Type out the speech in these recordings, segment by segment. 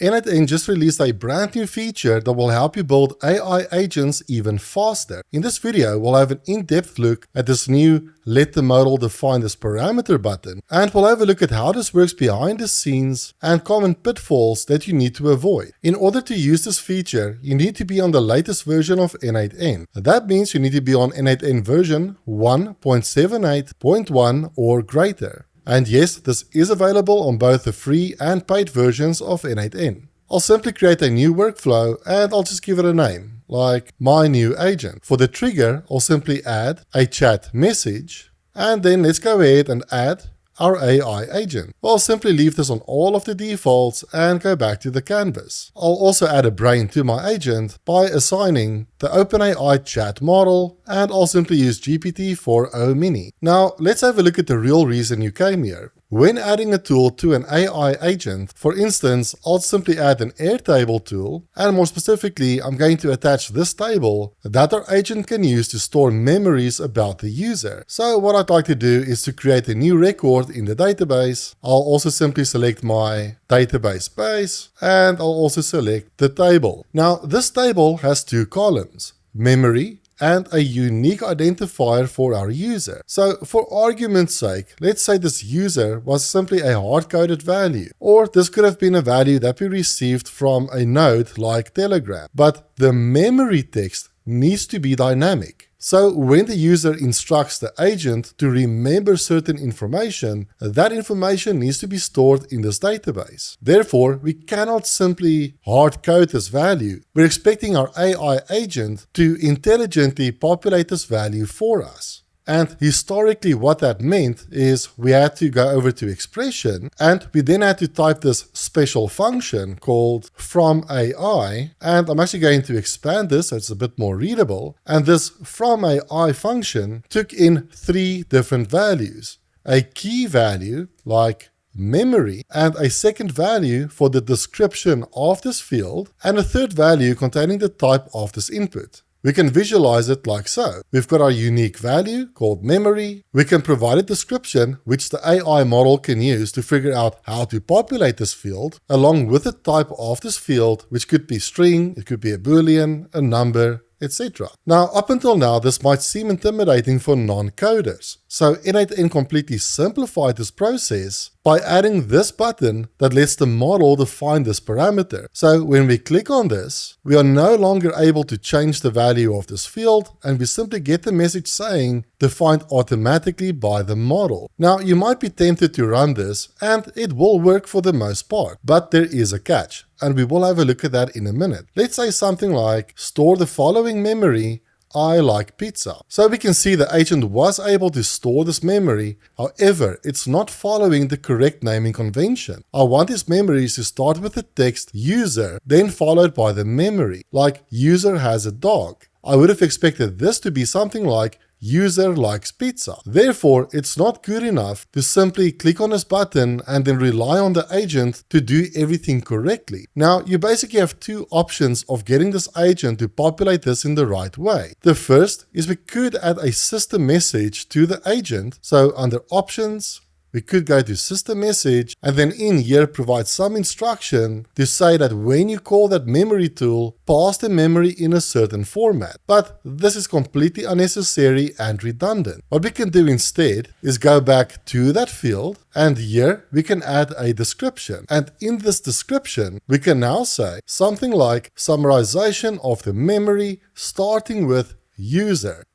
n8n just released a brand new feature that will help you build AI agents even faster. In this video, we'll have an in-depth look at this new Let the Model Define This Parameter button, and we'll have a look at how this works behind the scenes and common pitfalls that you need to avoid. In order to use this feature, you need to be on the latest version of n8n. That means you need to be on n8n version 1.78.1 or greater. And yes, this is available on both the free and paid versions of n8n. I'll simply create a new workflow and I'll just give it a name, like my new agent. For the trigger, I'll simply add a chat message, and then let's go ahead and add our AI agent. I'll simply leave this on all of the defaults and go back to the canvas. I'll also add a brain to my agent by assigning the OpenAI chat model, and I'll simply use GPT-4o Mini. Now, let's have a look at the real reason you came here. When adding a tool to an AI agent, for instance, I'll simply add an Airtable tool, and more specifically, I'm going to attach this table that our agent can use to store memories about the user. So what I'd like to do is to create a new record in the database. I'll also simply select my database base, and I'll also select the table. Now, this table has two columns, memory and a unique identifier for our user. So for argument's sake, let's say this user was simply a hard-coded value, or this could have been a value that we received from a node like Telegram. But the memory text needs to be dynamic. So when the user instructs the agent to remember certain information, that information needs to be stored in this database. Therefore, we cannot simply hard code this value. We're expecting our AI agent to intelligently populate this value for us. And historically, what that meant is we had to go over to expression, and we then had to type this special function called fromAI, and I'm actually going to expand this so it's a bit more readable. And this fromAI function took in three different values: a key value like memory, and a second value for the description of this field, and a third value containing the type of this input. We can visualize it like so. We've got our unique value called memory. We can provide a description which the AI model can use to figure out how to populate this field, along with the type of this field, which could be string, it could be a boolean, a number, etc. Now, up until now, this might seem intimidating for non-coders. So n8n completely simplified this process by adding this button that lets the model define this parameter. So when we click on this, we are no longer able to change the value of this field, and we simply get the message saying defined automatically by the model. Now, you might be tempted to run this, and it will work for the most part, but there is a catch, and we will have a look at that in a minute. Let's say something like store the following memory, I like pizza. So we can see the agent was able to store this memory. However, it's not following the correct naming convention. I want these memories to start with the text user, then followed by the memory, like user has a dog. I would have expected this to be something like user likes pizza. Therefore, it's not good enough to simply click on this button and then rely on the agent to do everything correctly. Now, you basically have two options of getting this agent to populate this in the right way. The first is we could add a system message to the agent. So under options, we could go to system message, and then in here provide some instruction to say that when you call that memory tool, pass the memory in a certain format. But this is completely unnecessary and redundant. What we can do instead is go back to that field, and here we can add a description. And in this description, we can now say something like summarization of the memory starting with user ...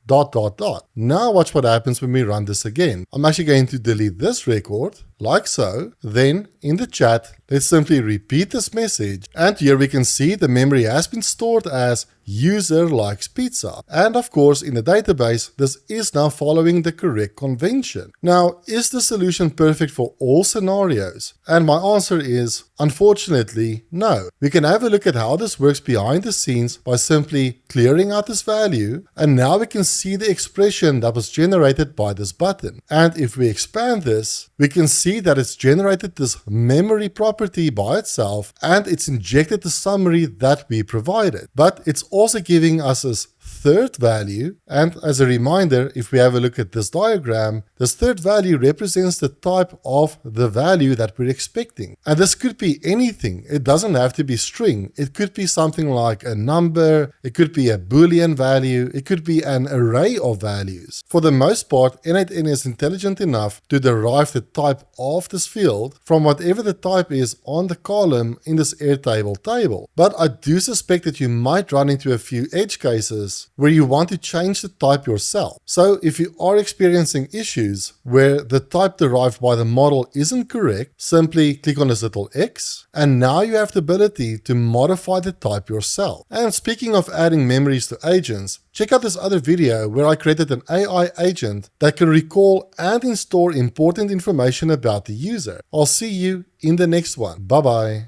Now watch what happens when we run this again. I'm actually going to delete this record, like so. Then in the chat, let's simply repeat this message. And here we can see the memory has been stored as user likes pizza. And of course, in the database, this is now following the correct convention. Now, is the solution perfect for all scenarios? And my answer is, unfortunately, no. We can have a look at how this works behind the scenes by simply clearing out this value. And now we can see the expression that was generated by this button. And if we expand this, we can see that it's generated this memory property by itself, and it's injected the summary that we provided. But it's also giving us this third value, and as a reminder, if we have a look at this diagram, this third value represents the type of the value that we're expecting. And this could be anything. It doesn't have to be string. It could be something like a number, it could be a Boolean value, it could be an array of values. For the most part, n8n is intelligent enough to derive the type of this field from whatever the type is on the column in this Airtable table. But I do suspect that you might run into a few edge cases where you want to change the type yourself. So if you are experiencing issues where the type derived by the model isn't correct, simply click on this little X, and now you have the ability to modify the type yourself. And speaking of adding memories to agents, check out this other video where I created an AI agent that can recall and store important information about the user. I'll see you in the next one. Bye bye.